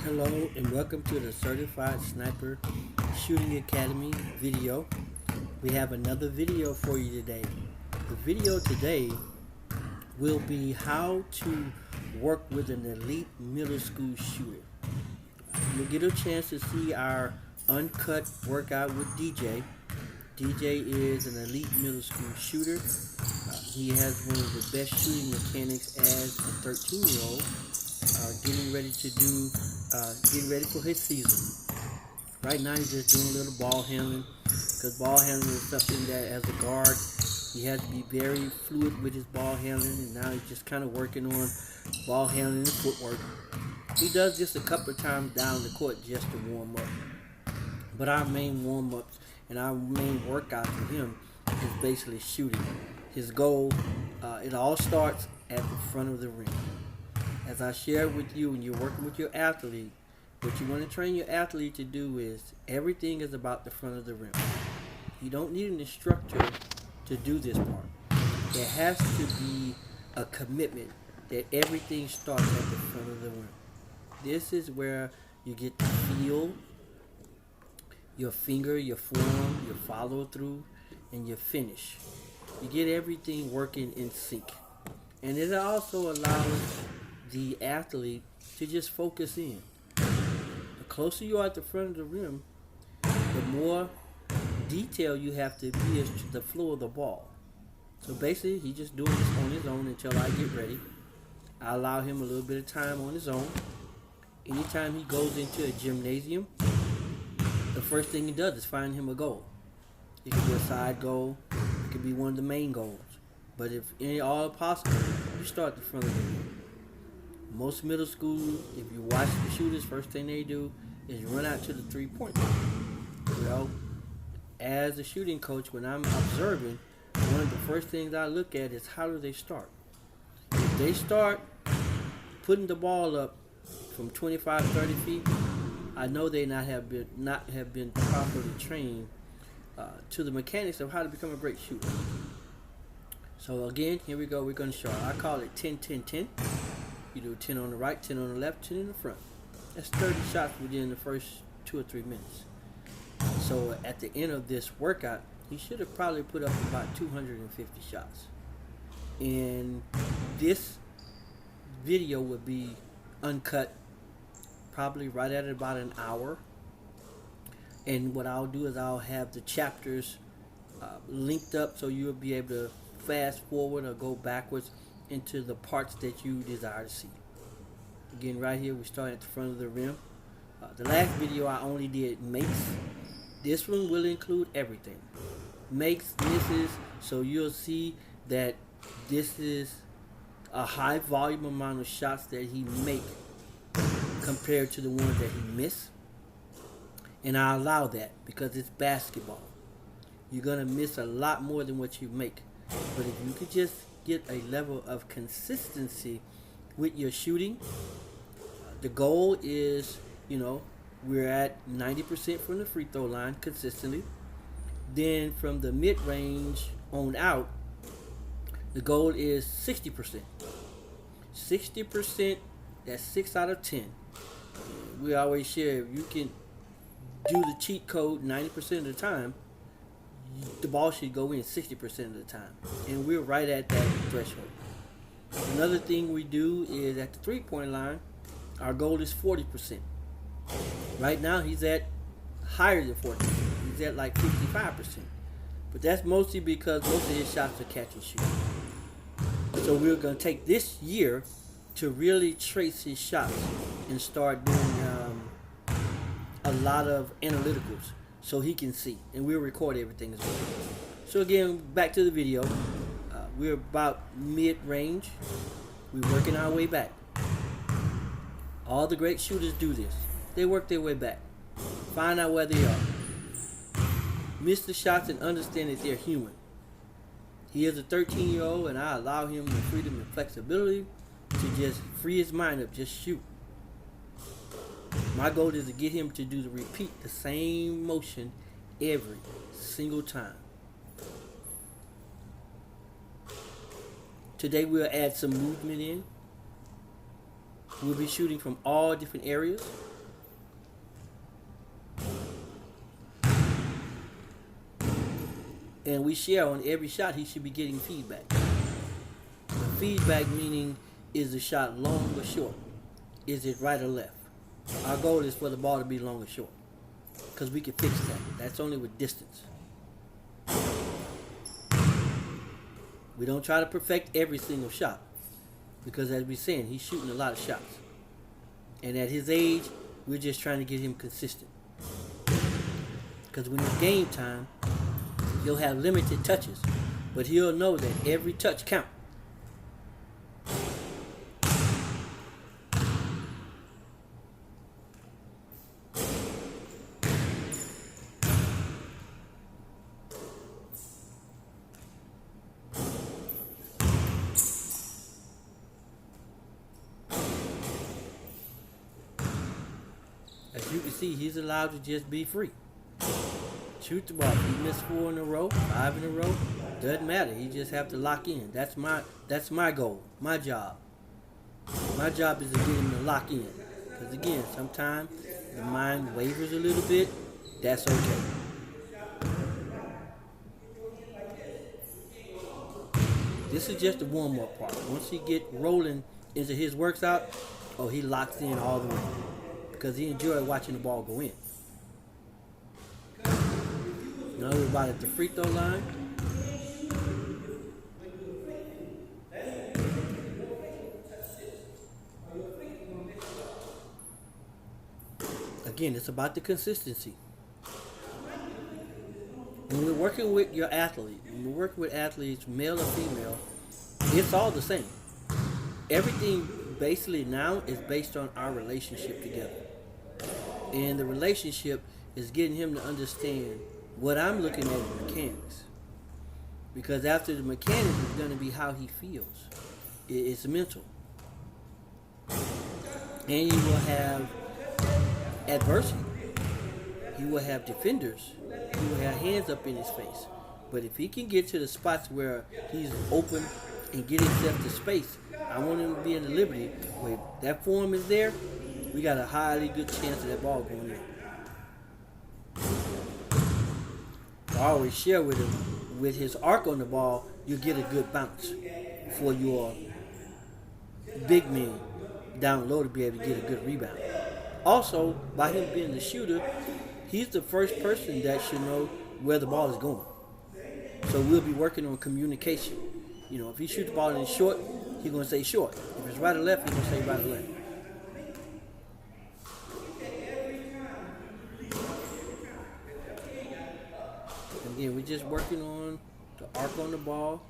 Hello and welcome to the Certified Sniper Shooting Academy video. We have another video for you today. The video today will be how to work with an elite middle school shooter. You'll get a chance to see our uncut workout with DJ. DJ is an elite middle school shooter. He has one of the best shooting mechanics as a 13-year-old. Getting ready for his season. Right now he's just doing a little ball handling, because ball handling is something that as a guard he has to be very fluid with his ball handling, and now he's just kind of working on ball handling and footwork. He does this a couple of times down the court just to warm up. But our main warm-ups and our main workout for him is basically shooting. His goal, it all starts at the front of the rim. As I shared with you, when you're working with your athlete, what you want to train your athlete to do is everything is about the front of the rim. You don't need an instructor to do this part. There has to be a commitment that everything starts at the front of the rim. This is where you get to feel your finger, your form, your follow through, and your finish. You get everything working in sync. And it also allows the athlete to just focus in. The closer you are at the front of the rim, the more detail you have to be as to the flow of the ball. So basically, he's just doing this on his own until I get ready. I allow him a little bit of time on his own. Anytime he goes into a gymnasium, the first thing he does is find him a goal. It could be a side goal. It could be one of the main goals. But if any all possible, you start at the front of the rim. Most middle school, if you watch the shooters, first thing they do is run out to the three-point line. Well, as a shooting coach, when I'm observing, one of the first things I look at is how do they start. If they start putting the ball up from 25, 30 feet, I know they not have been properly trained to the mechanics of how to become a great shooter. So again, here we go. We're going to show. I call it 10-10-10. You do 10 on the right, 10 on the left, 10 in the front. That's 30 shots within the first 2 or 3 minutes. So at the end of this workout, he should have probably put up about 250 shots. And this video would be uncut, probably right at about an hour. And what I'll do is I'll have the chapters linked up so you'll be able to fast forward or go backwards into the parts that you desire to see. Again, right here we start at the front of the rim. The last video I only did makes. This one will include everything. Makes, misses, so you'll see that this is a high volume amount of shots that he make compared to the ones that he missed. And I allow that because it's basketball. You're going to miss a lot more than what you make. But if you could just get a level of consistency with your shooting, the goal is, we're at 90% from the free throw line consistently. Then from the mid-range on out, the goal is 60%. 60%, that's 6 out of 10. We always share, if you can do the cheat code 90% of the time, the ball should go in 60% of the time. And we're right at that threshold. Another thing we do is at the three-point line, our goal is 40%. Right now he's at higher than 40%. He's at like 55%. But that's mostly because most of his shots are catch and shoot. So we're going to take this year to really trace his shots and start doing a lot of analyticals so he can see. And we'll record everything as well. So again, back to the video. We're about mid-range. We're working our way back. All the great shooters do this. They work their way back. Find out where they are. Miss the shots and understand that they're human. He is a 13-year-old, and I allow him the freedom and flexibility to just free his mind up, just shoot. My goal is to get him to repeat the same motion every single time. Today we'll add some movement in. We'll be shooting from all different areas. And we share on every shot. He should be getting feedback. The feedback meaning, is the shot long or short? Is it right or left? Our goal is for the ball to be long or short, because we can fix that. That's only with distance. We don't try to perfect every single shot, because as we're saying, he's shooting a lot of shots. And at his age, we're just trying to get him consistent. Because when it's game time, he'll have limited touches, but he'll know that every touch counts. As you can see, he's allowed to just be free. Shoot the ball. If he missed 4 in a row, 5 in a row, doesn't matter. He just have to lock in. That's my goal, my job. My job is to get him to lock in. Because again, sometimes the mind wavers a little bit. That's okay. This is just the warm-up part. Once he get rolling into his works out, oh, he locks in all the way. Because he enjoys watching the ball go in. Now we're about at the free throw line. Again, it's about the consistency. When we're working with your athlete, when we're working with athletes, male or female, it's all the same. Everything basically now is based on our relationship together. And the relationship is getting him to understand what I'm looking at in mechanics. Because after the mechanics is going to be how he feels. It's mental. And you will have adversity. He will have defenders. He will have hands up in his face. But if he can get to the spots where he's open and get himself to space, I want him to be in the liberty where that form is there. We got a highly good chance of that ball going in. I always share with him, with his arc on the ball, you get a good bounce for your big man down low to be able to get a good rebound. Also, by him being the shooter, he's the first person that should know where the ball is going. So we'll be working on communication. You know, if he shoots the ball in short, he's going to say short. If it's right or left, he's going to say right or left. Again, we're just working on the arc on the ball,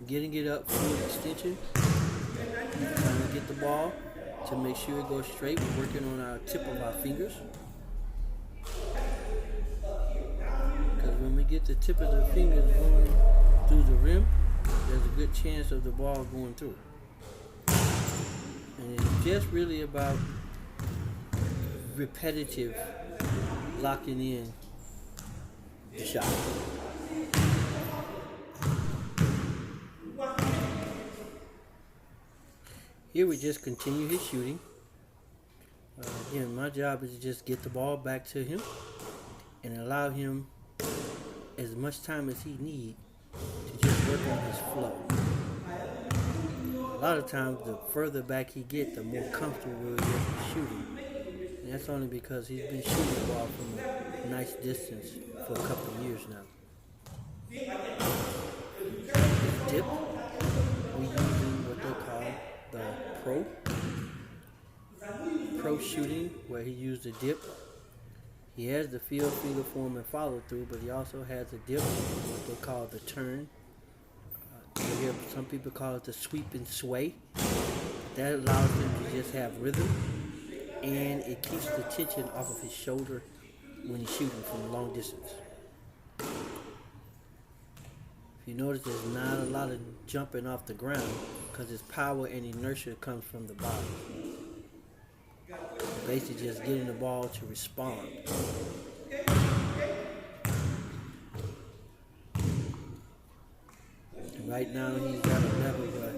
getting it up for an extension, trying to get the ball to make sure it goes straight. We're working on our tip of our fingers. Because when we get the tip of the fingers going through the rim, there's a good chance of the ball going through. And it's just really about repetitive locking in the shot. Here we just continue his shooting. Again, my job is to just get the ball back to him and allow him as much time as he needs to just work on his flow. A lot of times, the further back he gets, the more comfortable we'll get shooting. And that's only because he's been shooting the ball from a nice distance for a couple of years now. Dip, we're using what they call the pro shooting, where he used a dip. He has the field, feeder, form, and follow through, but he also has a dip, what they call the turn. You hear some people call it the sweep and sway. That allows him to just have rhythm, and it keeps the tension off of his shoulder when he's shooting from a long distance. If you notice, there's not a lot of jumping off the ground because his power and inertia comes from the bottom. Basically just getting the ball to respond. And right now he's at a level where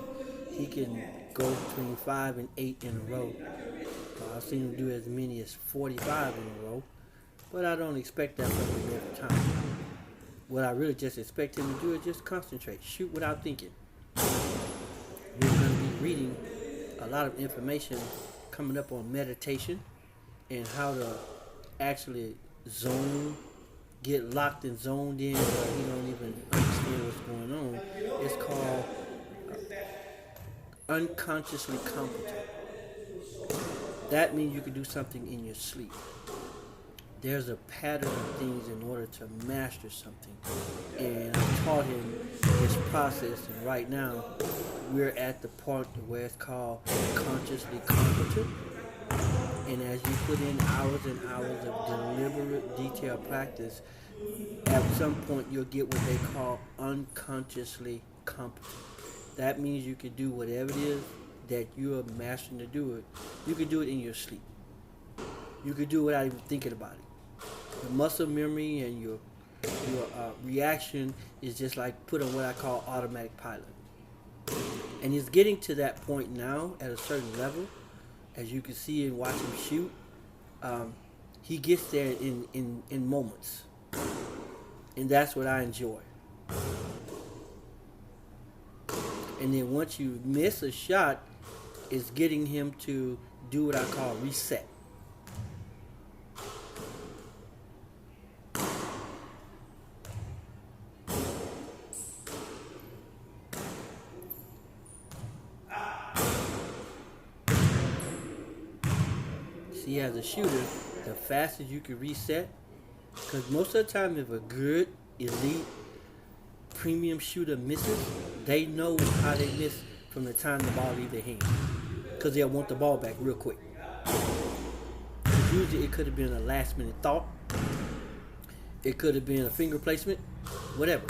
he can go between 5 and 8 in a row. I've seen him do as many as 45 in a row, but I don't expect that from him every time. What I really just expect him to do is just concentrate, shoot without thinking. We're going to be reading a lot of information coming up on meditation and how to actually zone, get locked and zoned in where you don't even understand what's going on. It's called unconsciously competent. That means you can do something in your sleep. There's a pattern of things in order to master something. And I taught him this process, and right now we're at the part where it's called consciously competent. And as you put in hours and hours of deliberate, detailed practice, at some point you'll get what they call unconsciously competent. That means you can do whatever it is that you are mastering to do it. You can do it in your sleep. You can do it without even thinking about it. Your muscle memory and your reaction is just like put on what I call automatic pilot. And he's getting to that point now at a certain level. As you can see and watch him shoot, he gets there in moments. And that's what I enjoy. And then once you miss a shot, it's getting him to do what I call reset. See, as a shooter, the fastest you can reset, because most of the time if a good, elite, premium shooter misses, they know how they miss from the time the ball leaves their hand, because they'll want the ball back real quick. Usually it could have been a last minute thought, it could have been a finger placement, whatever.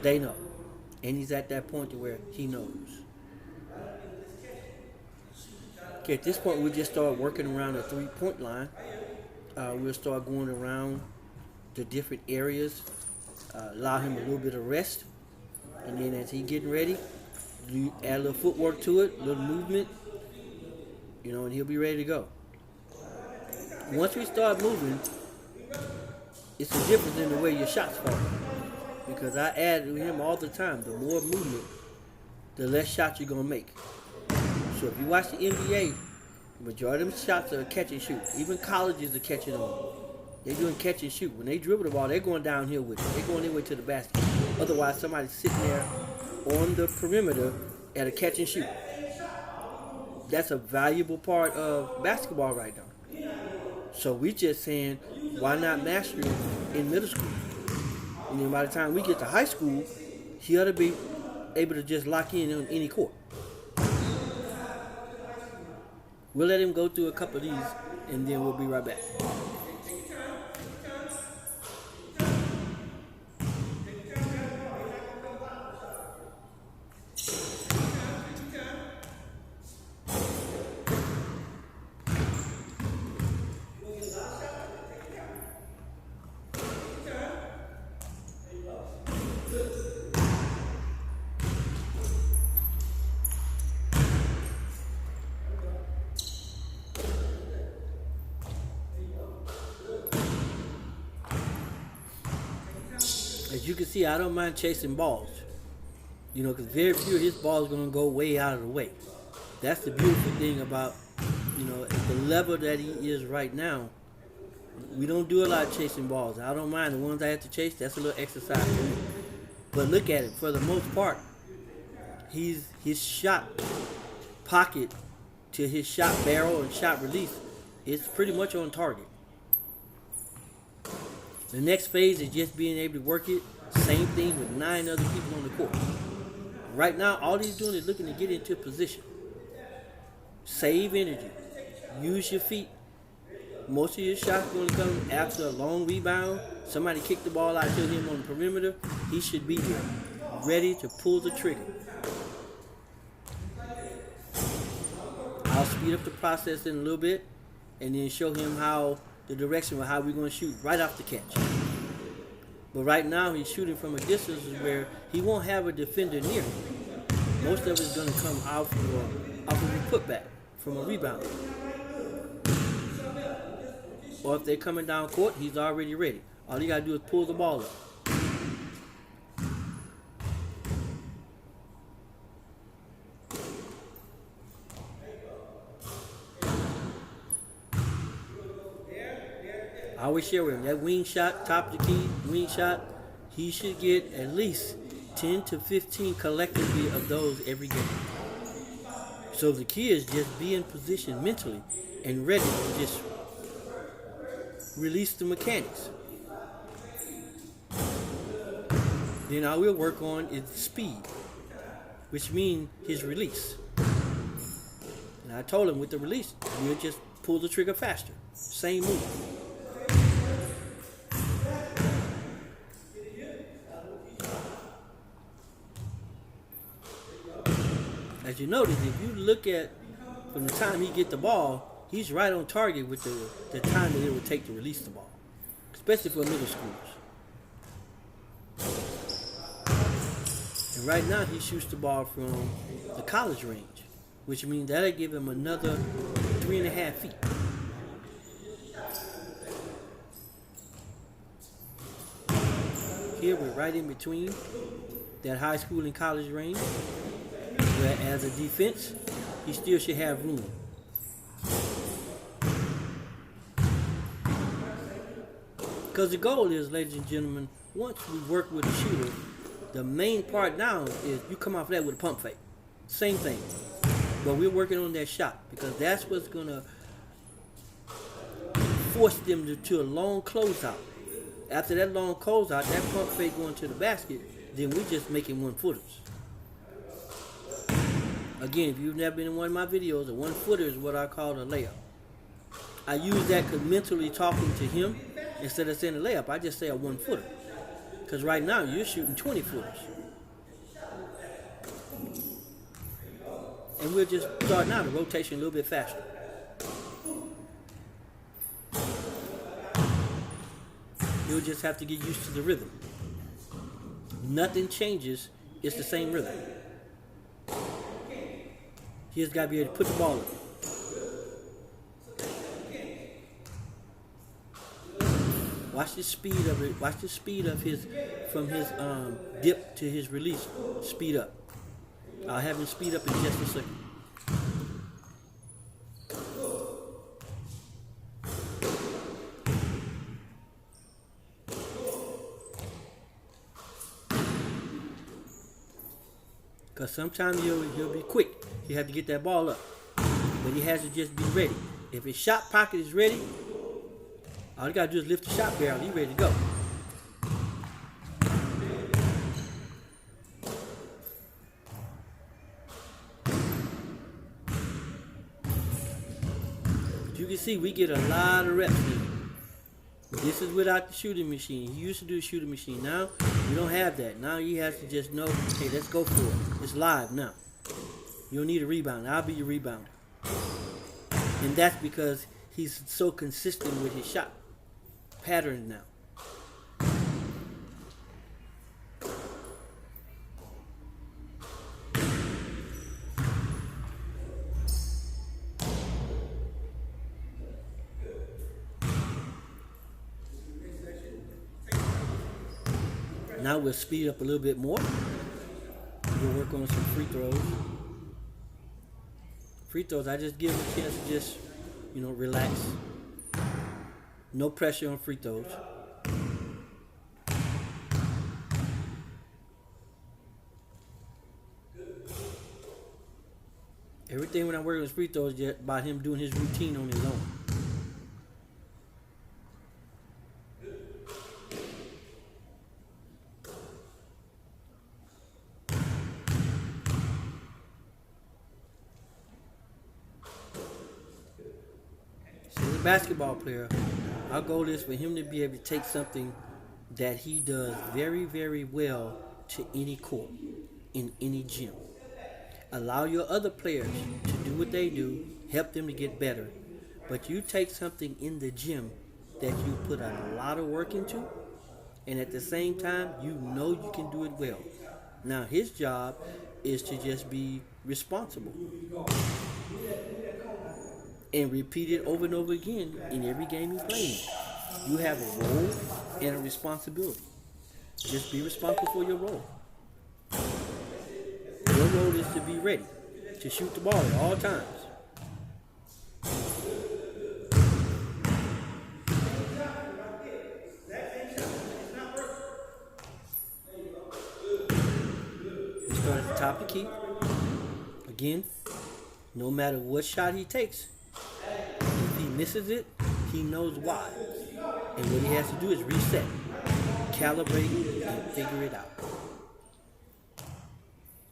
They know. And he's at that point to where he knows. Okay, at this point we'll just start working around the 3-point line. We'll start going around the different areas, allow him a little bit of rest, and then as he's getting ready, you add a little footwork to it, a little movement, and he'll be ready to go. Once we start moving, it's a difference in the way your shots fall. Because I add to him all the time, the more movement, the less shots you're going to make. So if you watch the NBA, the majority of them shots are catch and shoot. Even colleges are catching on. They're doing catch and shoot. When they dribble the ball, they're going downhill with it. They're going their way to the basket. Otherwise, somebody's sitting there on the perimeter at a catch and shoot. That's a valuable part of basketball right now. So we just saying, why not master it in middle school? And then by the time we get to high school, he ought to be able to just lock in on any court. We'll let him go through a couple of these, and then we'll be right back. As you can see, I don't mind chasing balls, because very few of his balls are going to go way out of the way. That's the beautiful thing about, at the level that he is right now, we don't do a lot of chasing balls. I don't mind the ones I have to chase. That's a little exercise for me. But look at it. For the most part, his shot pocket to his shot barrel and shot release is pretty much on target. The next phase is just being able to work it. Same thing with 9 other people on the court. Right now, all he's doing is looking to get into position. Save energy. Use your feet. Most of your shots are going to come after a long rebound. Somebody kicked the ball out to him on the perimeter. He should be there, ready to pull the trigger. I'll speed up the process in a little bit and then show him the direction of how we're going to shoot right off the catch. But right now he's shooting from a distance where he won't have a defender near him. Most of it is going to come off of a putback from a rebound. Or if they're coming down court, he's already ready. All you got to do is pull the ball up. I always share with him that wing shot, top of the key, wing shot, he should get at least 10 to 15 collectively of those every game. So the key is just be in position mentally and ready to just release the mechanics. Then I will work on is speed, which means his release. And I told him with the release, we'll just pull the trigger faster. Same move. As you notice, if you look at from the time he get the ball, he's right on target with the time that it would take to release the ball, especially for middle schoolers. And right now he shoots the ball from the college range, which means that'll give him another 3.5 feet. Here we're right in between that high school and college range, where as a defense, he still should have room. Because the goal is, ladies and gentlemen, once we work with the shooter, the main part now is you come off that with a pump fake. Same thing. But we're working on that shot because that's what's going to force them to a long closeout. After that long closeout, that pump fake going to the basket, then we're just making 1-footers. Again, if you've never been in one of my videos, a 1-footer is what I call a layup. I use that because mentally talking to him, instead of saying a layup, I just say a 1-footer. Because right now, you're shooting 20-footers. And we'll just start now the rotation a little bit faster. You'll just have to get used to the rhythm. Nothing changes, it's the same rhythm. You just got to be able to put the ball up. Watch the speed of it. Watch the speed of his, from his dip to his release. Speed up. I'll have him speed up in just a second. Because sometimes he'll be quick. You have to get that ball up. But he has to just be ready. If his shot pocket is ready, all you got to do is lift the shot barrel. He's ready to go. But you can see we get a lot of reps here. This is without the shooting machine. He used to do the shooting machine. Now, we don't have that. Now he has to just know, hey, let's go for it. It's live now. You don't need a rebound. I'll be your rebounder. And that's because he's so consistent with his shot pattern now. Now we'll speed up a little bit more. We'll work on some free throws. Free throws, I just give him a chance to just, relax. No pressure on free throws. Everything when I'm working with free throws is just about him doing his routine on his own. Basketball player, our goal is for him to be able to take something that he does very, very well to any court, in any gym. Allow your other players to do what they do, help them to get better. But you take something in the gym that you put a lot of work into, and at the same time, you know you can do it well. Now, his job is to just be responsible. And repeat it over and over again in every game you play in. You have a role and a responsibility. Just be responsible for your role. Your role is to be ready to shoot the ball at all times. top of the key. Again, no matter what shot he takes, if he misses it, he knows why. And what he has to do is reset, calibrate, and figure it out.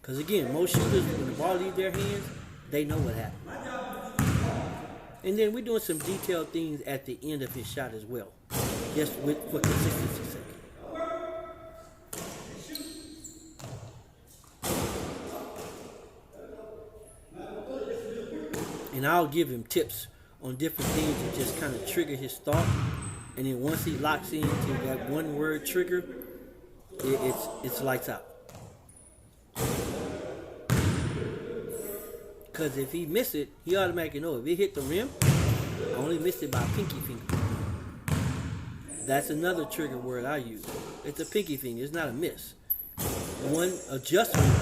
Because again, most shooters, when the ball leaves their hands, they know what happened. And then we're doing some detailed things at the end of his shot as well, just for consistency's sake. And I'll give him tips on different things that just kind of trigger his thought. And then once he locks into that one word trigger, it's lights out. Because if he miss it, he automatically knows. If it hit the rim, I only missed it by pinky finger. That's another trigger word I use. It's a pinky finger. It's not a miss. One adjustment,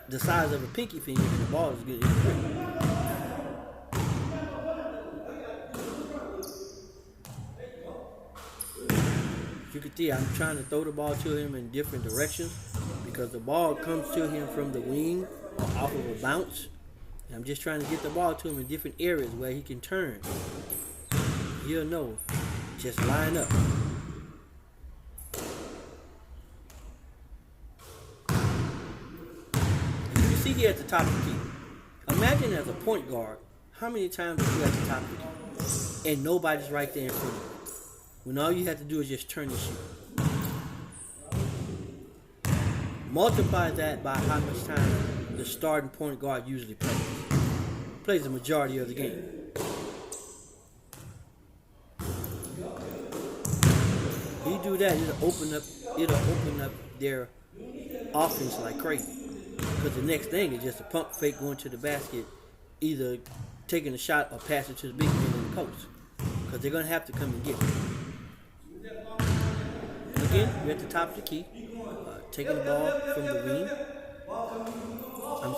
the size of a pinky finger, and the ball is getting in the rim. You can see I'm trying to throw the ball to him in different directions because the ball comes to him from the wing or off of a bounce. And I'm just trying to get the ball to him in different areas where he can turn. He'll know. Just line up. You can see here at the top of the key. Imagine as a point guard, how many times are you at the top of the key and nobody's right there in front of you? When all you have to do is just turn and shoot. Multiply that by how much time the starting point guard usually plays. Plays the majority of the game. You do that, it'll open up their offense like crazy. Because the next thing is just a pump fake going to the basket, either taking a shot or pass it to the big man in the post. Because they're going to have to come and get it. Again, we're at the top of the key, taking the ball from the wing. I'm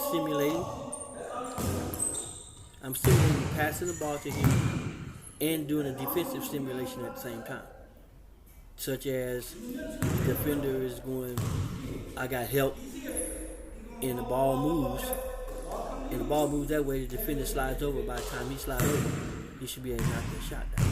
simulating passing the ball to him and doing a defensive simulation at the same time. Such as the defender is going, I got help, and the ball moves. And the ball moves that way, the defender slides over. By the time he slides over, he should be able to knock that shot down.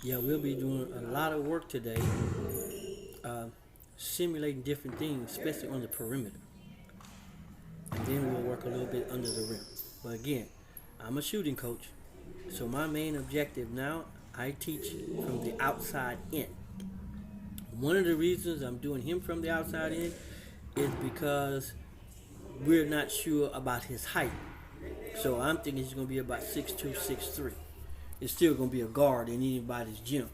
Yeah, we'll be doing a lot of work today, simulating different things, especially on the perimeter. And then we'll work a little bit under the rim. But again, I'm a shooting coach, so my main objective now, I teach from the outside in. One of the reasons I'm doing him from the outside in is because we're not sure about his height. So I'm thinking he's going to be about 6'2", 6'3". It's still going to be a guard in anybody's gym.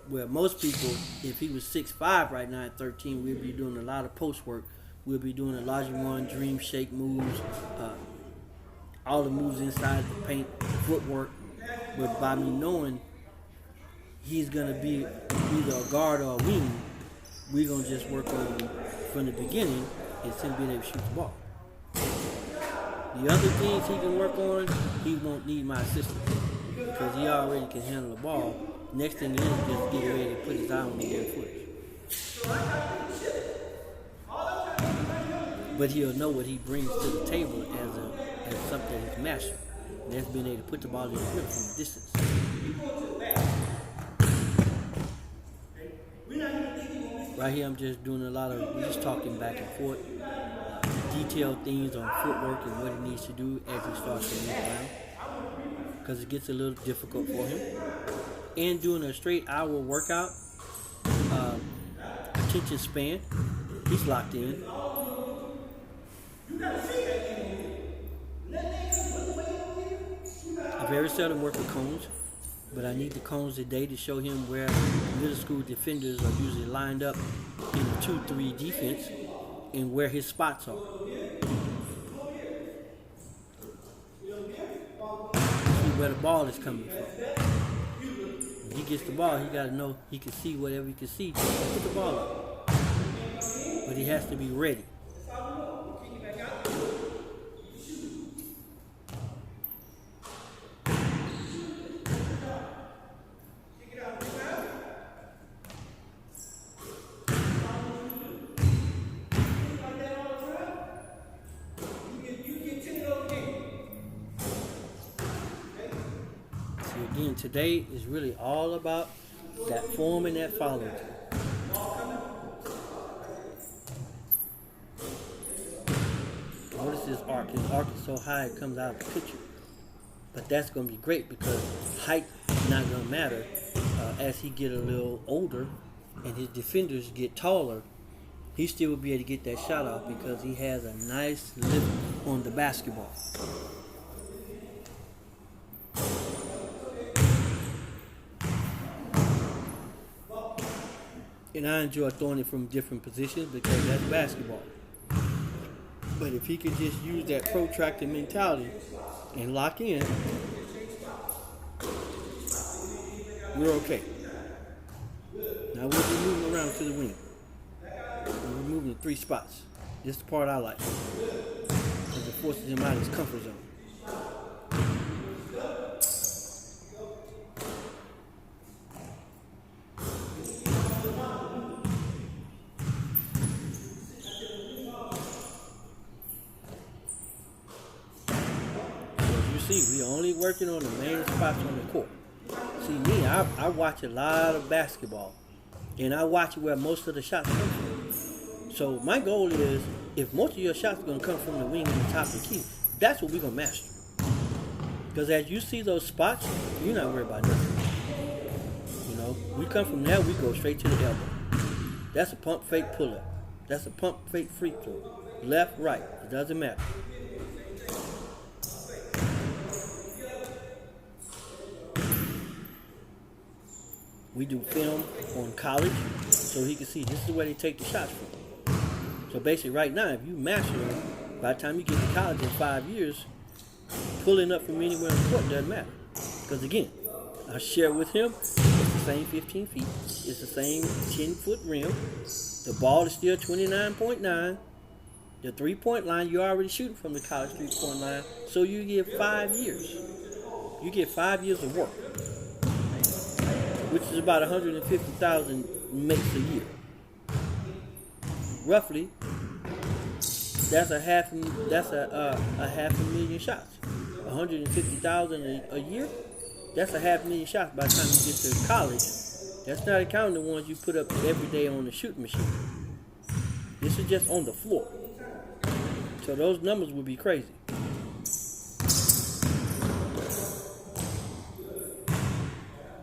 Where most people, if he was 6'5" right now at 13, we'll be doing a lot of post work. We'll be doing a larger one, dream shake moves, all the moves inside the paint, footwork. But by me knowing he's going to be either a guard or a wing, we're going to just work on from the beginning is him being able to shoot the ball. The other things he can work on, he won't need my assistance because he already can handle the ball. Next thing is just get ready to put his eye on the air footage. But he'll know what he brings to the table as something he's mastered. And that's being able to put the ball in the grip from a distance. Right here I'm just doing we're just talking back and forth. Detailed things on footwork and what he needs to do as he starts to move around. Because it gets a little difficult for him. And doing a straight hour workout, attention span, he's locked in. I very seldom work with cones, but I need the cones today to show him where middle school defenders are usually lined up in a 2-3 defense and where his spots are. where the ball is coming from. When he gets the ball, he got to know he can see whatever he can see. Put the ball up. But he has to be ready. Again, today is really all about that form and that follow through. Notice his arc. His arc is so high it comes out of the picture. But that's going to be great because height is not going to matter as he get a little older and his defenders get taller. He still will be able to get that shot off because he has a nice lift on the basketball. And I enjoy throwing it from different positions because that's basketball. But if he could just use that protracted mentality and lock in, we're okay. Now we'll be moving around to the wing. We're moving to 3 spots. This is the part I like because it forces him out of his comfort zone. See, we only working on the main spots on the court. See me, I watch a lot of basketball, and I watch where most of the shots come from. So my goal is, if most of your shots are going to come from the wing and the top of the key, that's what we're going to master. Because as you see those spots, you're not worried about nothing. You know, we come from there, we go straight to the elbow. That's a pump fake pull up. That's a pump fake free throw. Left, right, it doesn't matter. We do film on college so he can see this is where they take the shots from. So basically right now, if you master them, by the time you get to college in 5 years, pulling up from anywhere in the court doesn't matter. Because again, I share with him, it's the same 15 feet. It's the same 10-foot rim. The ball is still 29.9. The 3-point line, you're already shooting from the college 3-point line. So you get 5 years. You get 5 years of work, which is about 150,000 makes a year. Roughly, that's a half a million shots. 150,000 a year, that's a 500,000 shots by the time you get to college. That's not counting the ones you put up every day on the shooting machine. This is just on the floor. So those numbers would be crazy.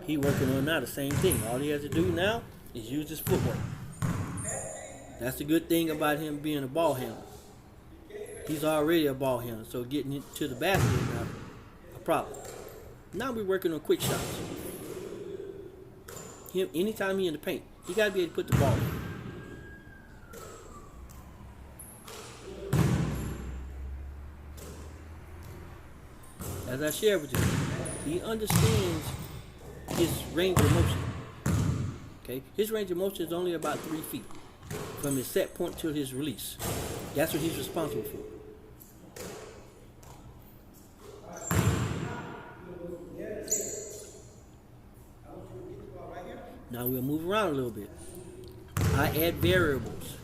He working on now the same thing. All he has to do now is use his footwork. That's the good thing about him being a ball handler. He's already a ball handler, so getting it to the basket is not a problem. Now we're working on quick shots. Him, anytime he in the paint, he got to be able to put the ball in. As I shared with you, he understands his range of motion. Okay, his range of motion is only about 3 feet from his set point to his release. That's what he's responsible for. Now we'll move around a little bit. I add variables.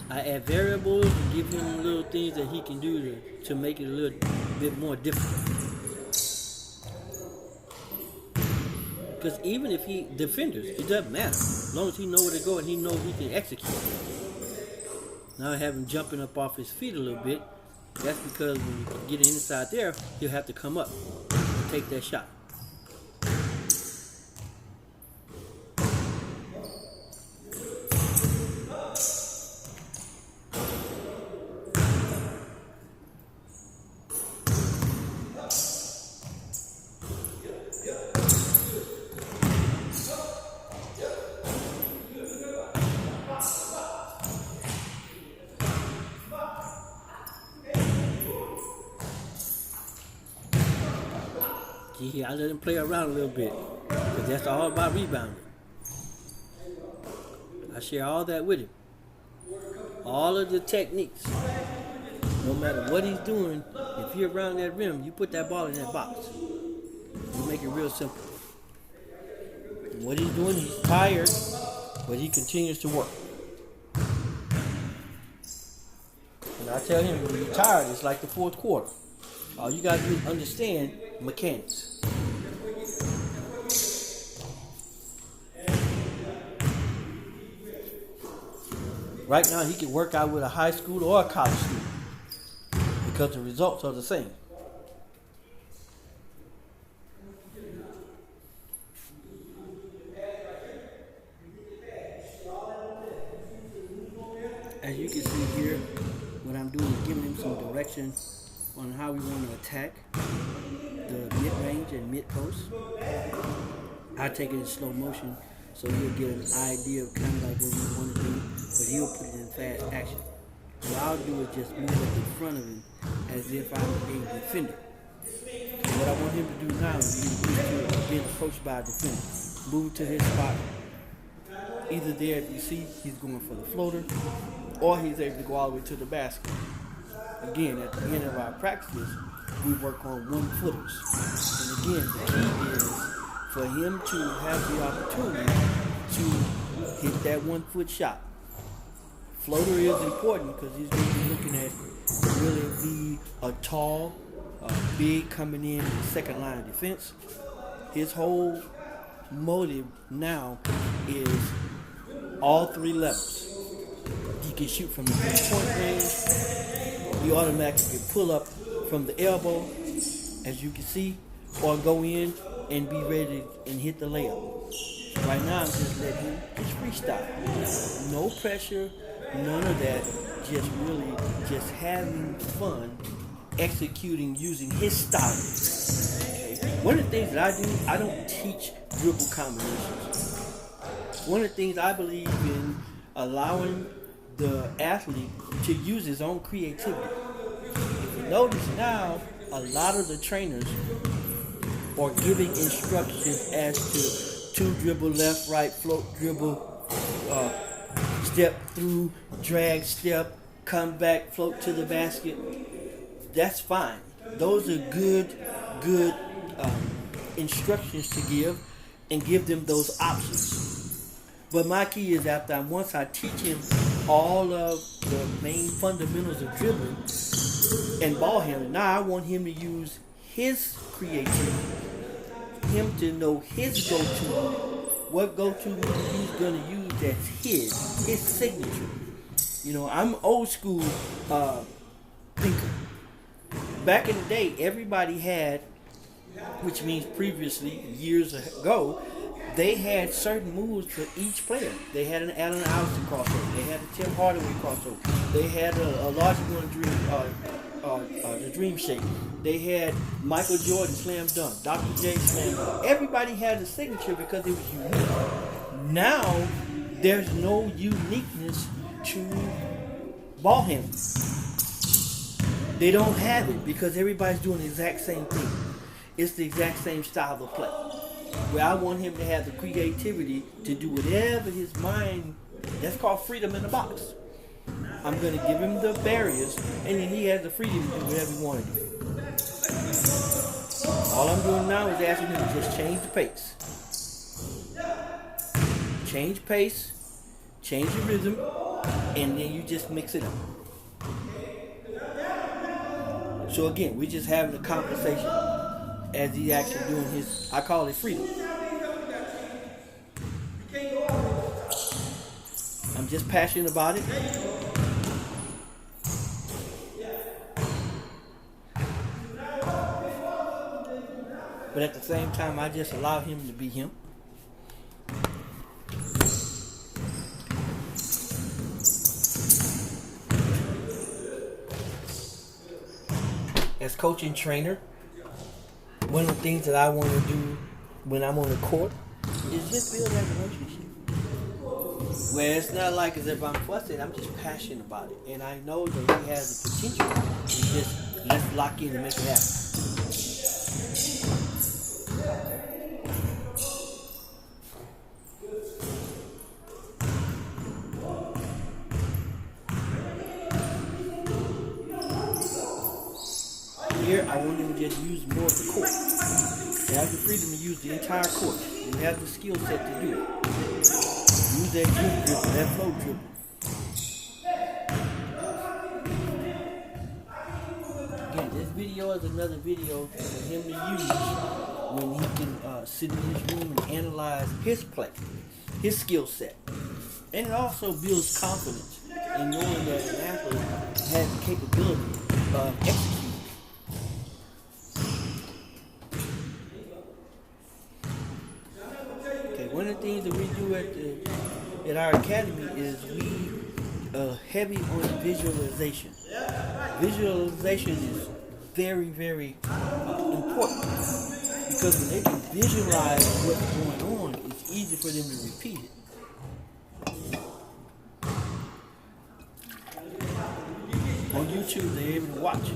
I add variables and give him little things that he can do to make it a little bit more difficult. Because even if he defenders, it doesn't matter. As long as he knows where to go and he knows he can execute. Now I have him jumping up off his feet a little bit. That's because when you get inside there, he'll have to come up and take that shot. See, I let him play around a little bit. Because that's all about rebounding. I share all that with him. All of the techniques. No matter what he's doing, if you're around that rim, you put that ball in that box. You make it real simple. And what he's doing, he's tired, but he continues to work. And I tell him, when you're tired, it's like the fourth quarter. All you gotta do is understand mechanics. Right now, he can work out with a high school or a college student because the results are the same. As you can see here, what I'm doing is giving him some direction on how we want to attack the mid-range and mid-post. I take it in slow motion so he'll get an idea of kind of like what we want to do, but he'll put it in fast action. What I'll do is just move up in front of him as if I'm a defender. And what I want him to do now is being approached by a defender. Move to his spot. Either there, if you see, he's going for the floater, or he's able to go all the way to the basket. Again, at the end of our practices, we work on 1-footers. And again, the key is for him to have the opportunity to hit that 1-foot shot. Floater is important because he's going to be looking at really be a tall, big coming in the second line of defense. His whole motive now is all three levels. He can shoot from the 3-point range. He automatically can pull up from the elbow, as you can see, or go in and be ready and hit the layup. Right now, I'm just letting him just freestyle. No pressure, none of that. Just really just having fun, executing using his style. Okay. One of the things that I do, I don't teach dribble combinations. One of the things I believe in allowing the athlete to use his own creativity. If you notice now, a lot of the trainers are giving instructions as to 2 dribble, left, right, float, dribble, step through, drag, step, come back, float to the basket. That's fine. Those are good instructions to give and give them those options. But my key is once I teach him all of the main fundamentals of dribbling and ball handling, now I want him to use his creativity. Him to know his go-to, what go-to he's going to use that's his signature. You know, I'm old school thinker. Back in the day, everybody had, which means previously, years ago, they had certain moves for each player. They had an Allen Iverson crossover. They had a Tim Hardaway crossover. They had a Logic One the Dream Shake. They had Michael Jordan slam dunk, Dr. J slam dunk. Everybody had a signature because it was unique. Now, there's no uniqueness to ball handling. They don't have it because everybody's doing the exact same thing. It's the exact same style of play. Where I want him to have the creativity to do whatever his mind, that's called freedom in the box. I'm going to give him the barriers, and then he has the freedom to do whatever he wants to do. All I'm doing now is asking him to just change the pace. Change pace, change the rhythm, and then you just mix it up. So again, we're just having a conversation as he's actually doing his, I call it freedom. I'm just passionate about it. But at the same time, I just allow him to be him. As coach and trainer, one of the things that I want to do when I'm on the court is just build that relationship. Where it's not like as if I'm fussing, I'm just passionate about it. And I know that he has the potential. It's just, let's lock in and make it happen. Here, I want him to just use more of the court. You have the freedom to use the entire court. You have the skill set to do it. Use that dribble, that flow dribble. Again, this video is another video for him to use when he can sit in his room and analyze his play, his skill set. And it also builds confidence in knowing that an athlete has the capability of executing. One of the things that we do at our academy is we heavy on visualization. Visualization is very, very important because when they can visualize what's going on, it's easy for them to repeat it. On YouTube, they're able to watch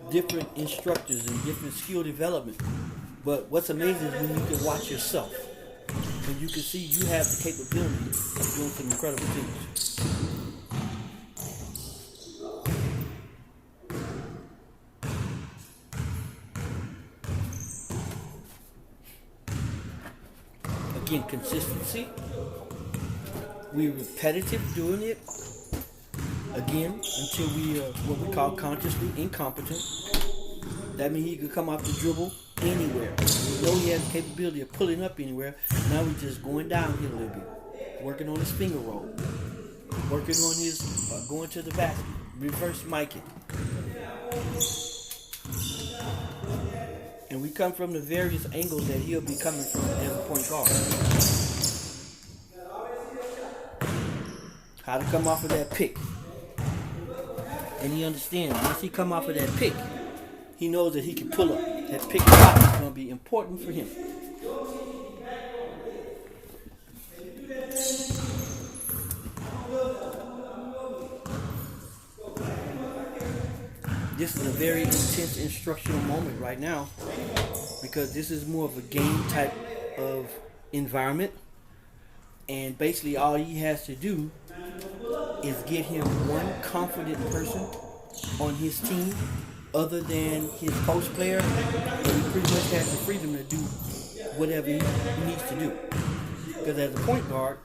different instructors and different skill development. But what's amazing is when you can watch yourself. And you can see you have the capability of doing some incredible things. Again, consistency. We're repetitive doing it. Again, until we are what we call consciously incompetent. That means he could come off the dribble anywhere. We know he has the capability of pulling up anywhere. Now we're just going downhill a little bit. Working on his finger roll. Working on his going to the basket. Reverse miking. And we come from the various angles that he'll be coming from as a point guard. How to come off of that pick. And he understands once he come off of that pick, he knows that he can pull up. That pick and pop is going to be important for him. This is a very intense instructional moment right now because this is more of a game type of environment. And basically all he has to do is get him one confident person on his team other than his post player, and he pretty much has the freedom to do whatever he needs to do. Because as a point guard,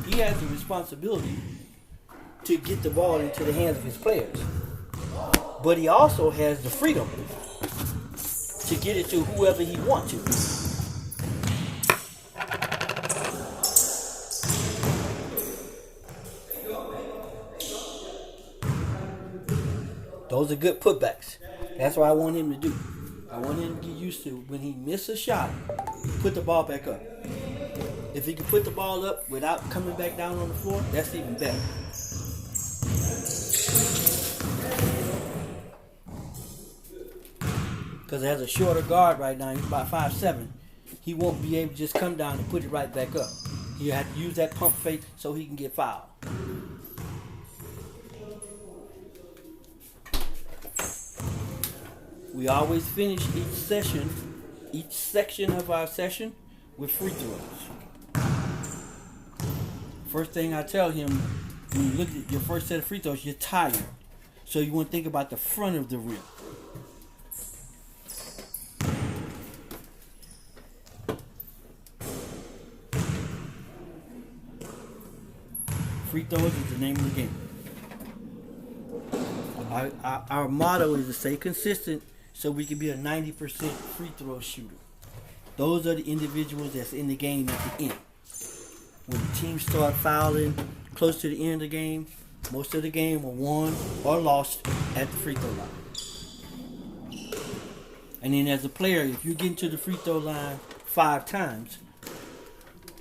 he has the responsibility to get the ball into the hands of his players. But he also has the freedom to get it to whoever he wants to. Those are good putbacks. That's what I want him to do. I want him to get used to when he misses a shot, put the ball back up. If he can put the ball up without coming back down on the floor, that's even better. Because as a shorter guard right now, he's about 5'7", he won't be able to just come down and put it right back up. He'll have to use that pump fake so he can get fouled. We always finish each section of our session with free throws. First thing I tell him, when you look at your first set of free throws, you're tired. So you want to think about the front of the rim. Free throws is the name of the game. Our motto is to stay consistent so we can be a 90% free throw shooter. Those are the individuals that's in the game at the end. When the teams start fouling close to the end of the game, most of the game were won or lost at the free throw line. And then as a player, if you get into the free throw line 5 times,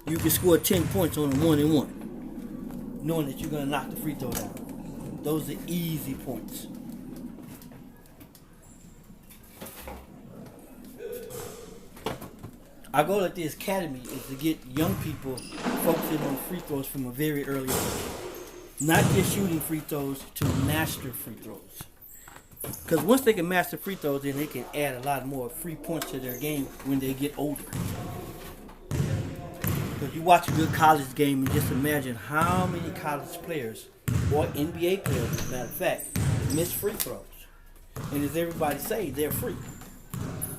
you can score 10 points on a 1-and-1, knowing that you're going to knock the free throw down. Those are easy points. Our goal at this academy is to get young people focusing on free throws from a very early age. Not just shooting free throws, to master free throws. Because once they can master free throws, then they can add a lot more free points to their game when they get older. Because you watch a good college game and just imagine how many college players, or NBA players, as a matter of fact, miss free throws. And as everybody say, they're free.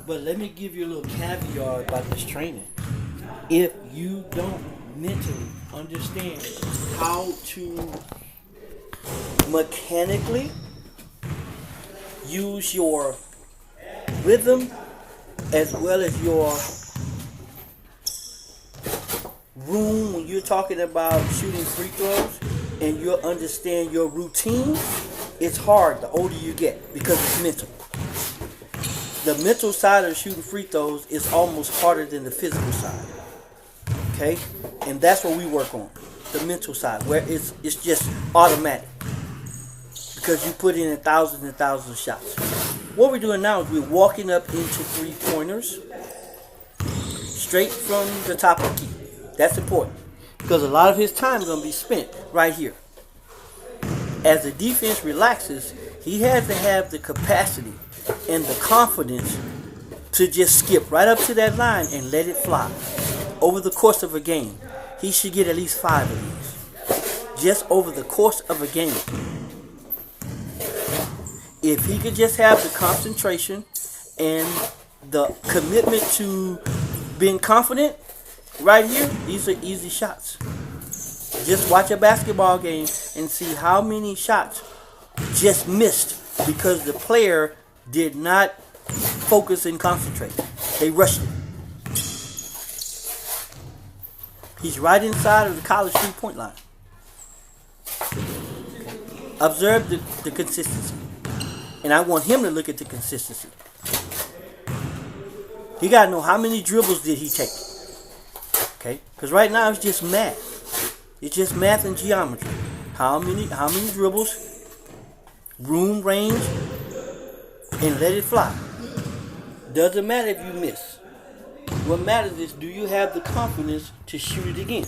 But let me give you a little caveat about this training. If you don't mentally understand how to mechanically use your rhythm as well as your room when you're talking about shooting free throws, and you'll understand your routine, it's hard the older you get because it's mental. The mental side of shooting free throws is almost harder than the physical side. Okay? And that's what we work on. The mental side, where it's just automatic. Because you put in thousands and thousands of shots. What we're doing now is we're walking up into 3-pointers straight from the top of the key. That's important. Because a lot of his time is going to be spent right here. As the defense relaxes, he has to have the capacity and the confidence to just skip right up to that line and let it fly. Over the course of a game, he should get at least 5 of these. Just over the course of a game. If he could just have the concentration and the commitment to being confident, right here, these are easy shots. Just watch a basketball game and see how many shots just missed because the player did not focus and concentrate. They rushed it. He's right inside of the college 3-point line. Observe the consistency. And I want him to look at the consistency. He got to know how many dribbles did he take. Okay? Because right now it's just math. It's just math and geometry. How many dribbles, room range, and let it fly. Doesn't matter if you miss. What matters is, do you have the confidence to shoot it again?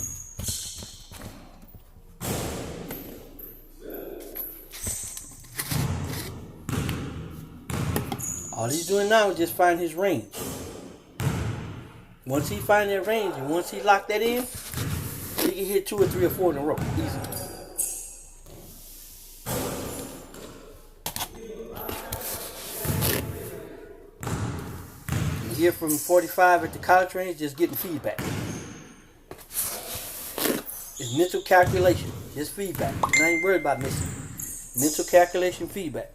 All he's doing now is just find his range. Once he find that range and once he lock that in, he can hit 2 or 3 or 4 in a row. Easy. Here from 45 at the college range, just getting feedback. It's mental calculation, just feedback. I'm not even worried about missing. Mental calculation, feedback.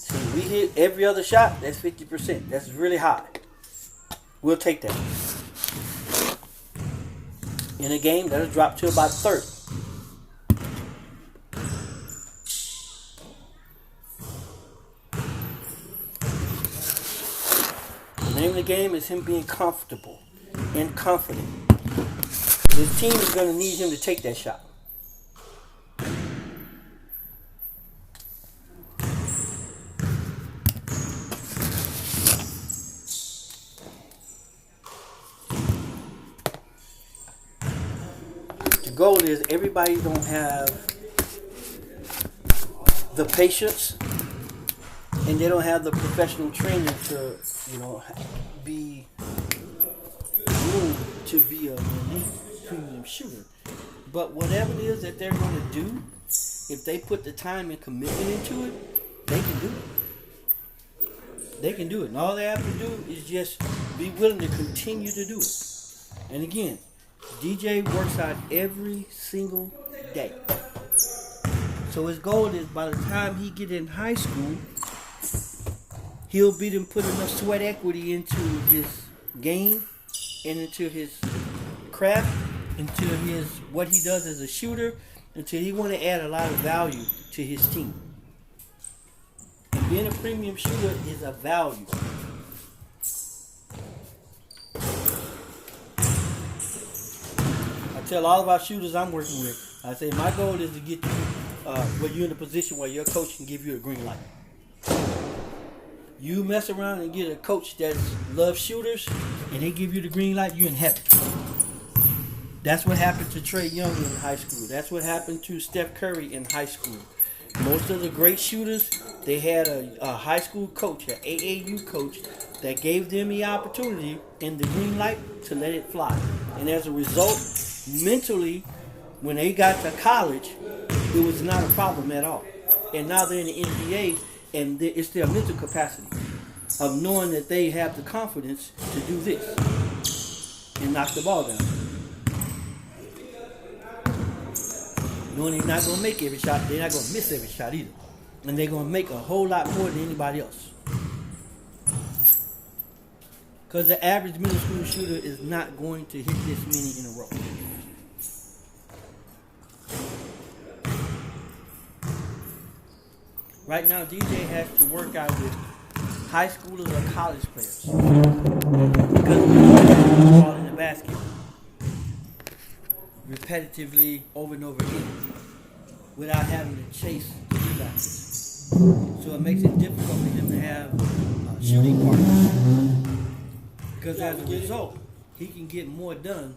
See, we hit every other shot, that's 50%. That's really high. We'll take that. In a game, that'll drop to about 30. The name of the game is him being comfortable and confident. His team is going to need him to take that shot. The goal is everybody don't have the patience and they don't have the professional training to, be room to be a elite premium shooter. But whatever it is that they're going to do, if they put the time and commitment into it, they can do it. They can do it. And all they have to do is just be willing to continue to do it. And again, DJ works out every single day. So his goal is by the time he get in high school, he'll be done put enough sweat equity into his game and into his craft, into his what he does as a shooter, until he want to add a lot of value to his team. And being a premium shooter is a value. I tell all of our shooters I'm working with, I say my goal is to get you where you're in a position where your coach can give you a green light. You mess around and get a coach that loves shooters and they give you the green light, you're in heaven. That's what happened to Trey Young in high school. That's what happened to Steph Curry in high school. Most of the great shooters, they had a high school coach, an AAU coach, that gave them the opportunity in the green light to let it fly. And as a result, mentally, when they got to college, it was not a problem at all. And now they're in the NBA, and it's their mental capacity of knowing that they have the confidence to do this and knock the ball down. Knowing they're not going to make every shot, they're not going to miss every shot either. And they're going to make a whole lot more than anybody else. Because the average middle school shooter is not going to hit this many in a row. Right now, DJ has to work out with high schoolers or college players. Because we're ball in the basket repetitively over and over again without having to chase the rebounds. So it makes it difficult for him to have shooting partners. Because as a result, he can get more done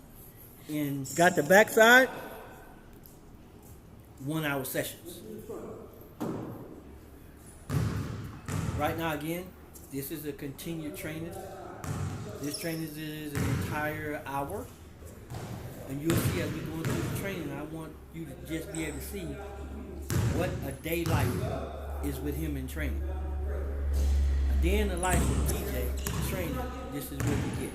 in got the backside 1 hour sessions. Right now, again, this is a continued training. This training is an entire hour. And you'll see as we go through the training, I want you to just be able to see what a day life is with him in training. A day in the life with DJ training, this is what you get.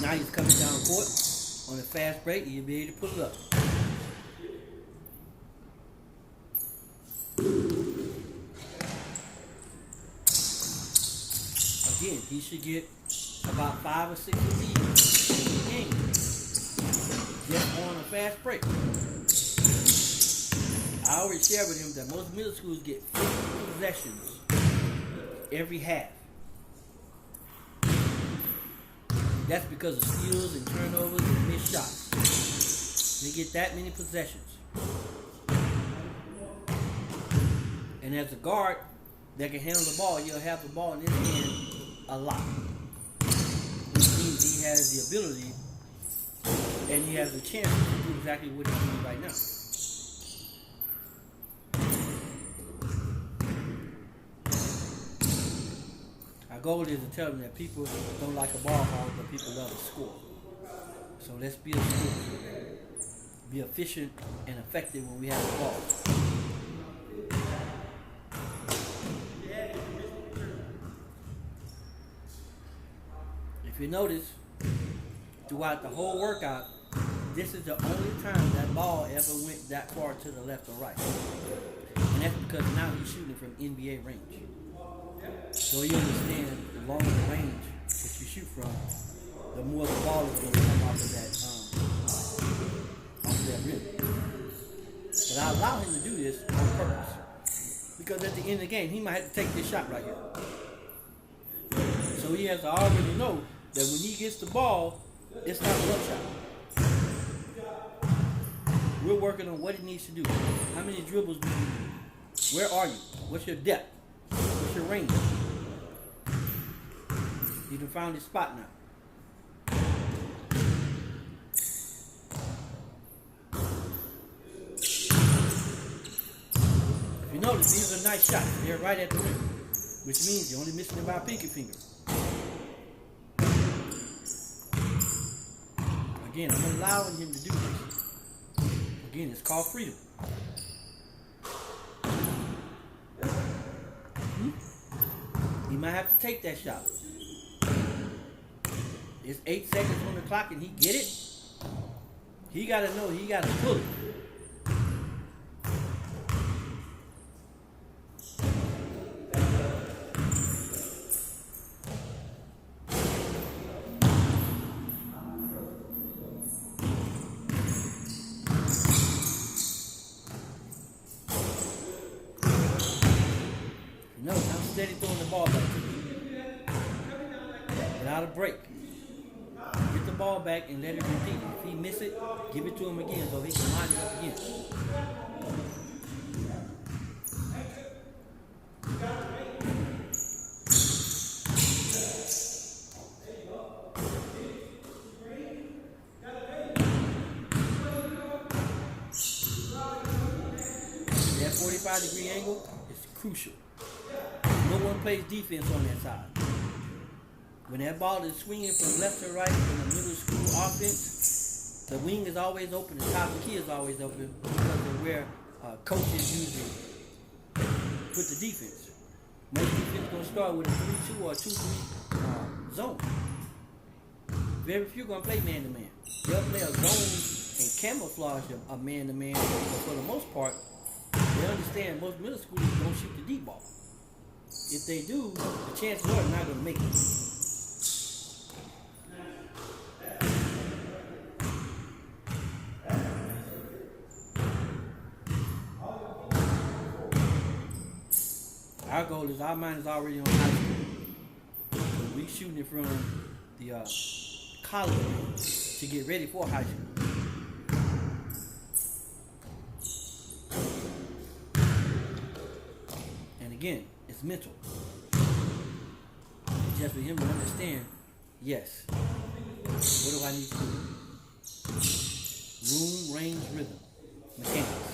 Now he's coming down court on a fast break, and you'll be able to pull it up. Again, he should get about 5 or 6 of these in the game just on a fast break. I already shared with him that most middle schools get 50 possessions every half. That's because of steals and turnovers and missed shots. They get that many possessions. And as a guard that can handle the ball, you'll have the ball in his hand a lot. Which means he has the ability and he has a chance to do exactly what he's doing right now. Our goal is to tell them that people don't like a ball hog, but people love to score. So let's be a scorer. Be efficient and effective when we have the ball. If you notice, throughout the whole workout, this is the only time that ball ever went that far to the left or right. And that's because now he's shooting from NBA range. So you understand, the longer the range that you shoot from, the more the ball is going to come off of that rim. But I allow him to do this on purpose. Because at the end of the game, he might have to take this shot right here. So he has to already know that when he gets the ball, it's not a look shot. We're working on what he needs to do. How many dribbles do you do? Where are you? What's your depth? What's your range? You done found his spot now. If you notice, these are nice shots. They're right at the rim, which means you're only missing about a pinky finger. Again, I'm allowing him to do this. Again, it's called freedom. He might have to take that shot. It's 8 seconds on the clock and he get it. He got to know he got to pull it. No, I'm steady throwing the ball back to him. Without a break. Get the ball back and let it repeat. If he miss it, give it to him again so he can line it up again. That 45-degree angle is crucial. No one plays defense on that side. When that ball is swinging from left to right in the middle school offense, the wing is always open, the top of the key is always open because of where coaches usually put the defense. Most defense going to start with a 3-2 or 2-3 zone. Very few going to play man-to-man. They'll play a zone and camouflage a man-to-man, but for the most part, they understand most middle schoolers don't shoot the deep ball. If they do, the chances are they're not going to make it. Our goal is, our mind is already on high school. We shooting it from the college to get ready for high school. And again, it's mental. It's just for him to understand, yes, what do I need to do? Room, range, rhythm, mechanics.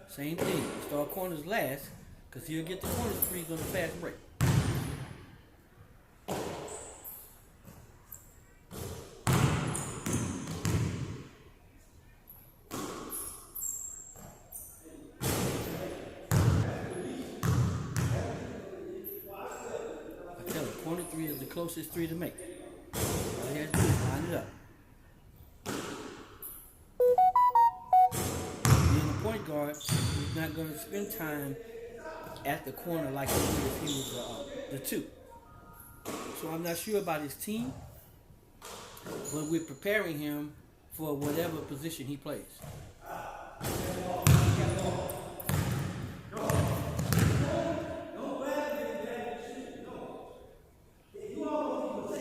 Same thing. Start corners last, because he'll get the corner threes on the fast break. I tell you, corner three is the closest three to make. All he has to do is line it up. Point guard is not going to spend time at the corner like he would if he was the two. So I'm not sure about his team, but we're preparing him for whatever position he plays.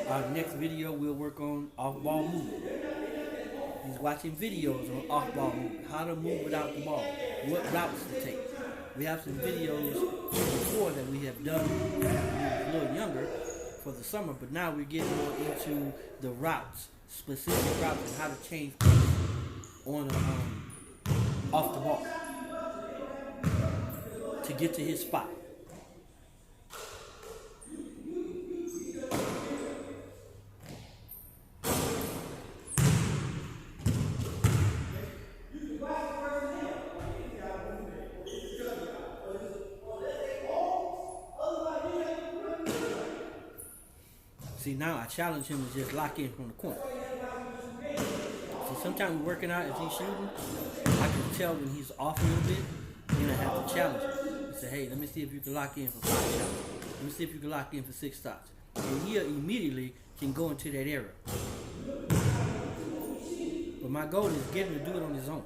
Our next video we'll work on off-ball movement. He's watching videos on off-ball movement, how to move without the ball, what routes to take. We have some videos before that we have done when we were a little younger for the summer, but now we're getting more into the routes, specific routes, and how to change things on off the ball to get to his spot. See, now I challenge him to just lock in from the corner. So sometimes we're working out, if he's shooting, I can tell when he's off a little bit, then I have to challenge him. I say, hey, let me see if you can lock in for 5 shots. Let me see if you can lock in for 6 shots. And he immediately can go into that area. But my goal is get him to do it on his own.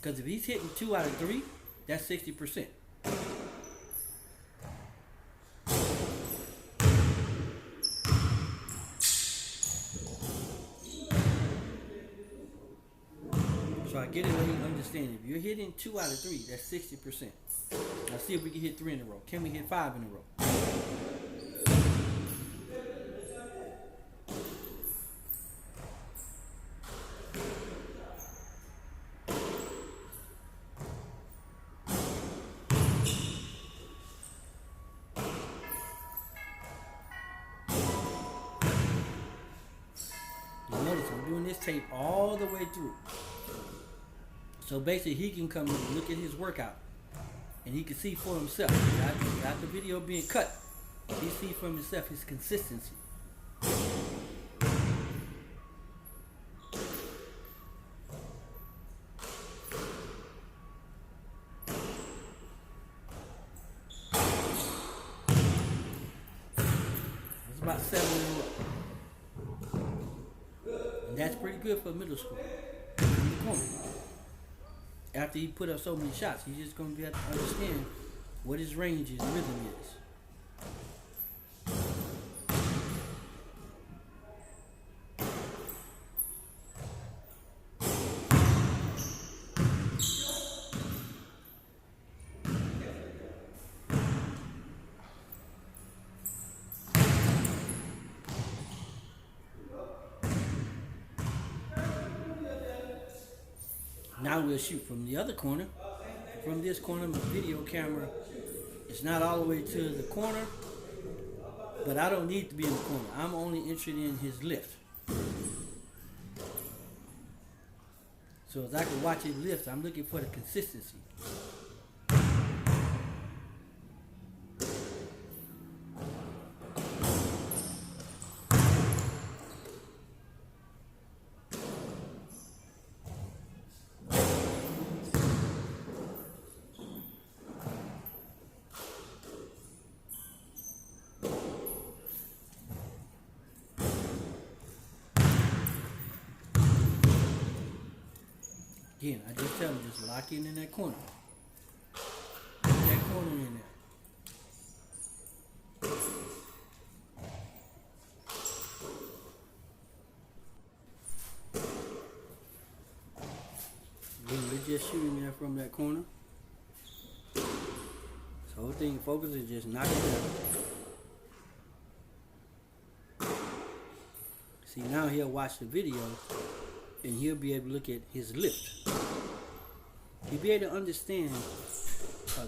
Because if he's hitting 2 out of 3, that's 60%. So I get it when you understand. If you're hitting 2 out of 3, that's 60%. Now see if we can hit 3 in a row. Can we hit 5 in a row? You notice I'm doing this tape all the way through. So basically he can come and look at his workout and he can see for himself. Without the video being cut, he see for himself his consistency. It's about 7 in a row. And that's pretty good for middle school. In the corner. After he put up so many shots, he's just going to be able to understand what his range, his rhythm is. Now we'll shoot from the other corner. From this corner, my video camera is not all the way to the corner, but I don't need to be in the corner. I'm only interested in his lift. So as I can watch his lift, I'm looking for the consistency. Again, I just tell him, just lock in that corner. Put that corner in there. Again, we're just shooting there from that corner. So the whole thing focus is just knock it down. See, now he'll watch the video and he'll be able to look at his lift. He'll be able to understand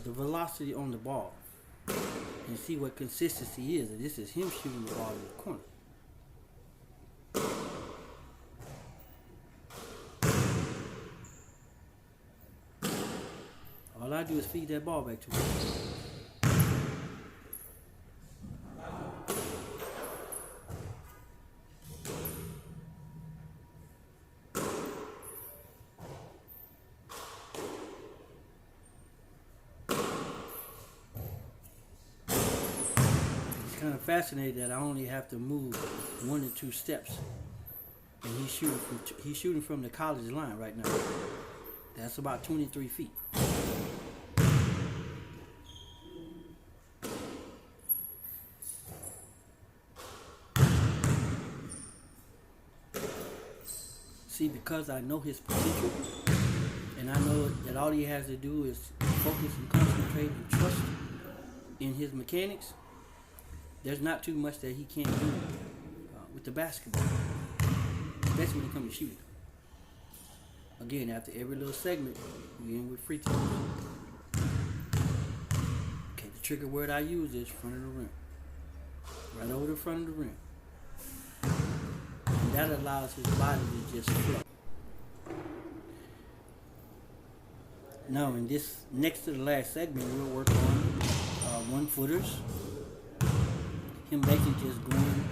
the velocity on the ball and see what consistency is. And this is him shooting the ball in the corner. All I do is feed that ball back to him. Kind of fascinated that I only have to move 1 or 2 steps, and he's shooting from the college line right now. That's about 23 feet. See, because I know his potential, and I know that all he has to do is focus and concentrate and trust in his mechanics, there's not too much that he can't do with the basketball, especially when it comes to shooting. Again, after every little segment, we end with free throws. Okay, the trigger word I use is front of the rim. Right over the front of the rim. And that allows his body to just flow. Now, in this next to the last segment, we'll work on 1-footers. Him basically just going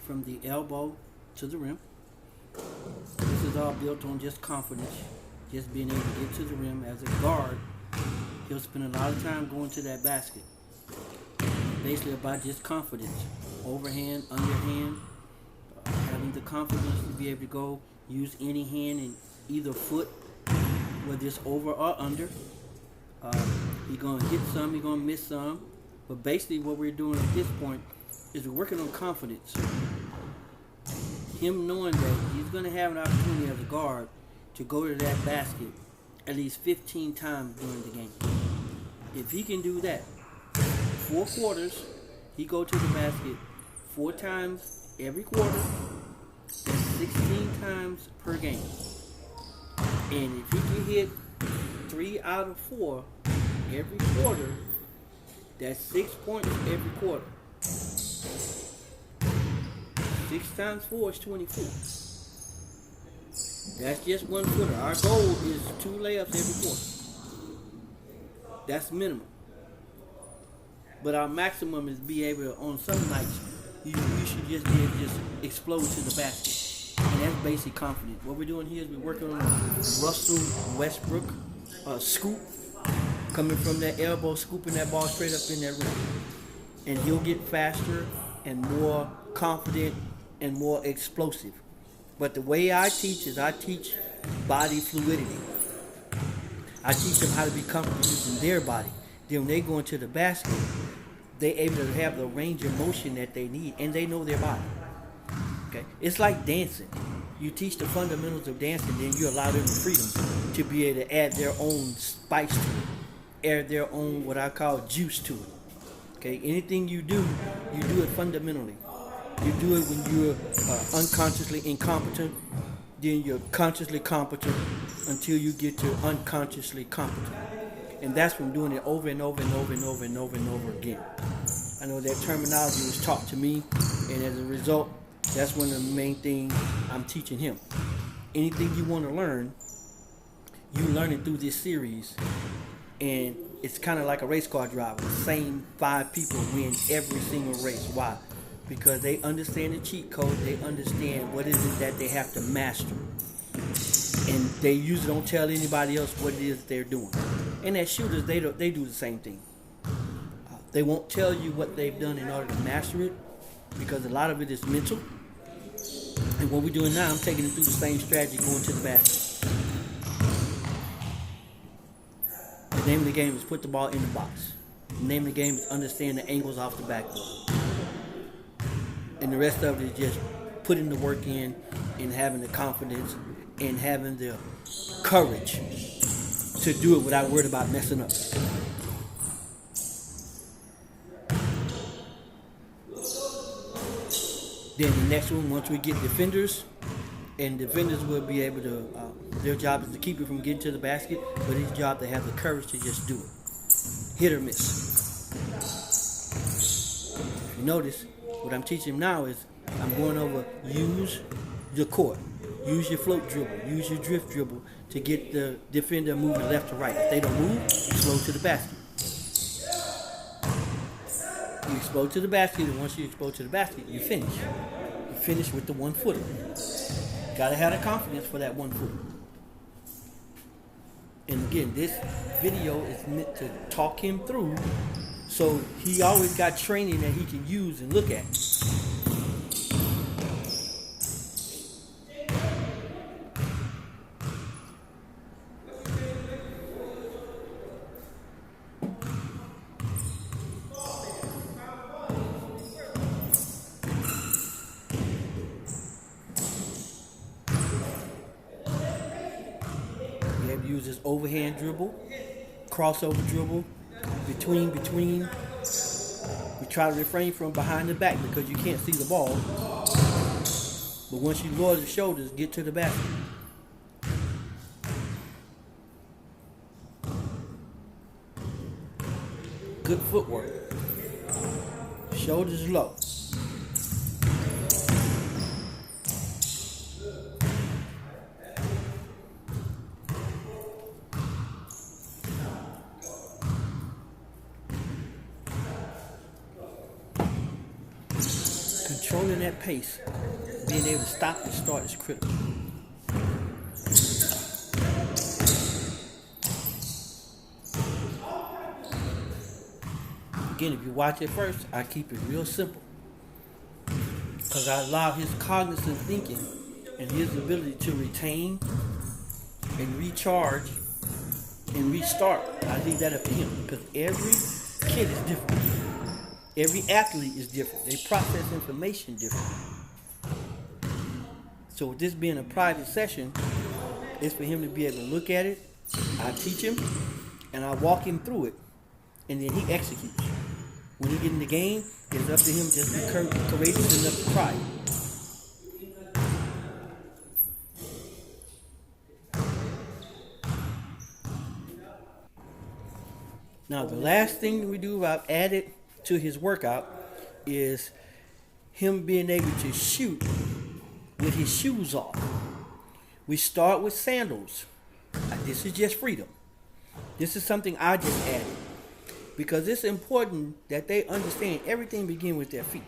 from the elbow to the rim. This is all built on just confidence, just being able to get to the rim. As a guard, he'll spend a lot of time going to that basket. Basically about just confidence, overhand, underhand, having the confidence to be able to go use any hand in either foot, whether it's over or under. He's going to hit some, he's going to miss some, but basically what we're doing at this point is we're working on confidence. Him knowing that he's going to have an opportunity as a guard to go to that basket at least 15 times during the game. If he can do that, 4 quarters, he go to the basket 4 times every quarter, that's 16 times per game. And if he can hit 3 out of 4 every quarter, that's 6 points every quarter. 6 times 4 is 24. That's just 1 footer. Our goal is 2 layups every quarter. That's minimum. But our maximum is be able to, on some nights, you should just be able to just explode to the basket. And that's basic confidence. What we're doing here is we're working on Russell Westbrook scoop, coming from that elbow, scooping that ball straight up in that rim. And he'll get faster and more confident and more explosive. But the way I teach is I teach body fluidity. I teach them how to be comfortable using their body. Then when they go into the basket, they're able to have the range of motion that they need, and they know their body. Okay, it's like dancing. You teach the fundamentals of dancing, then you allow them the freedom to be able to add their own spice to it, add their own what I call juice to it. Okay, anything you do it fundamentally. You do it when you're unconsciously incompetent. then you're consciously competent until you get to unconsciously competent. And that's from doing it over and over and over and over and over and over again. I know that terminology was taught to me, and as a result, that's one of the main things I'm teaching him. Anything you want to learn, you learn it through this series, and it's kind of like a race car driver. The same 5 people win every single race. Why? Because they understand the cheat code. They understand what is it that they have to master, and they usually don't tell anybody else what it is they're doing. And as shooters, they do the same thing. They won't tell you what they've done in order to master it, because a lot of it is mental. And what we're doing now, I'm taking it through the same strategy, going to the basket. The name of the game is put the ball in the box. The name of the game is understand the angles off the backboard. And the rest of it is just putting the work in and having the confidence and having the courage to do it without worrying about messing up. Then the next one, once we get defenders, and defenders will be able to, their job is to keep it from getting to the basket, but his job to have the courage to just do it. Hit or miss. If you notice, what I'm teaching him now is I'm going over use the court, use your float dribble, use your drift dribble to get the defender moving left to right. If they don't move, you slow to the basket. You explode to the basket, and once you explode to the basket, you finish. You finish with the 1-footer. Gotta have the confidence for that 1-footer. And again, this video is meant to talk him through, so he always got training that he can use and look at. Use this overhand dribble, crossover dribble, between. We try to refrain from behind the back because you can't see the ball. But once you lower the shoulders, get to the basket. Good footwork. Shoulders low. Controlling that pace, being able to stop and start is critical. Again, if you watch it first, I keep it real simple, because I allow his cognitive thinking and his ability to retain and recharge and restart. I leave that up to him, because every kid is different. Every athlete is different. They process information differently. So with this being a private session, it's for him to be able to look at it. I teach him, and I walk him through it, and then he executes. When he get in the game, it's up to him to just be courageous enough to try it. Now, the last thing we do, I've added to his workout, is him being able to shoot with his shoes off. We start with sandals. This is just freedom. This is something I just added, because it's important that they understand everything begins with their feet.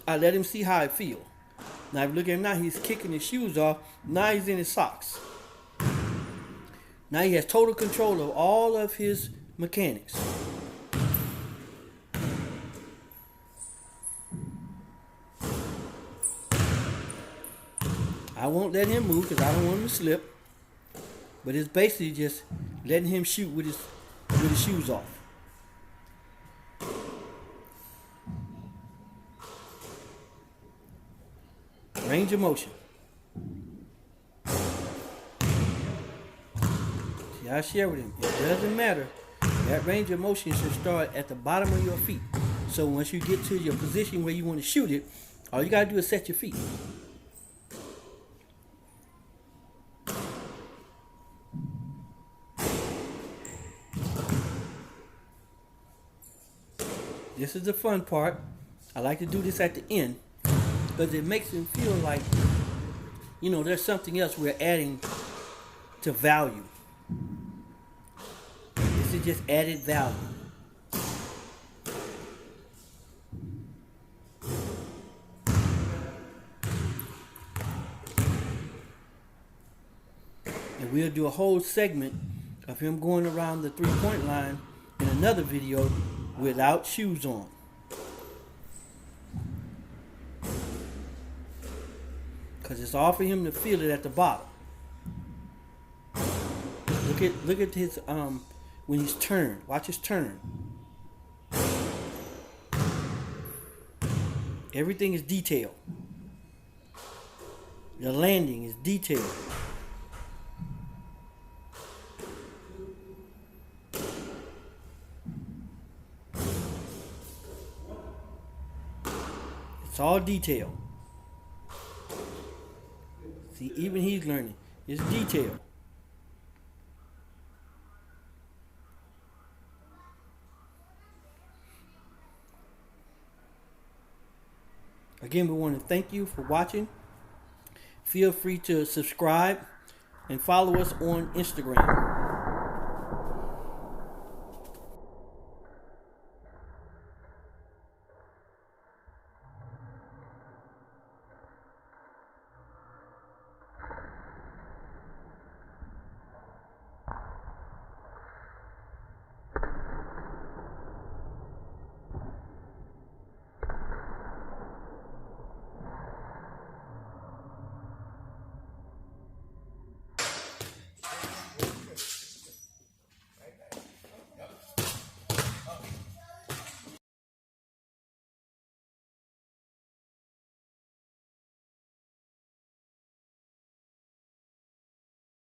I let him see how it feels. Now if you look at him now, he's kicking his shoes off. Now he's in his socks. Now he has total control of all of his mechanics. I won't let him move because I don't want him to slip. But it's basically just letting him shoot with his shoes off. Range of motion. See, I share with him. It doesn't matter. That range of motion should start at the bottom of your feet. So once you get to your position where you want to shoot it, all you got to do is set your feet. This is the fun part. I like to do this at the end because it makes him feel like, you know, there's something else we're adding to value. This is just added value. And we'll do a whole segment of him going around the three-point line in another video without shoes on. Because it's all for him to feel it at the bottom. Look at his when he's turned. Watch his turn. Everything is detailed. The landing is detailed. It's all detailed. See, even he's learning. It's detailed. Again, we want to thank you for watching. Feel free to subscribe and follow us on Instagram.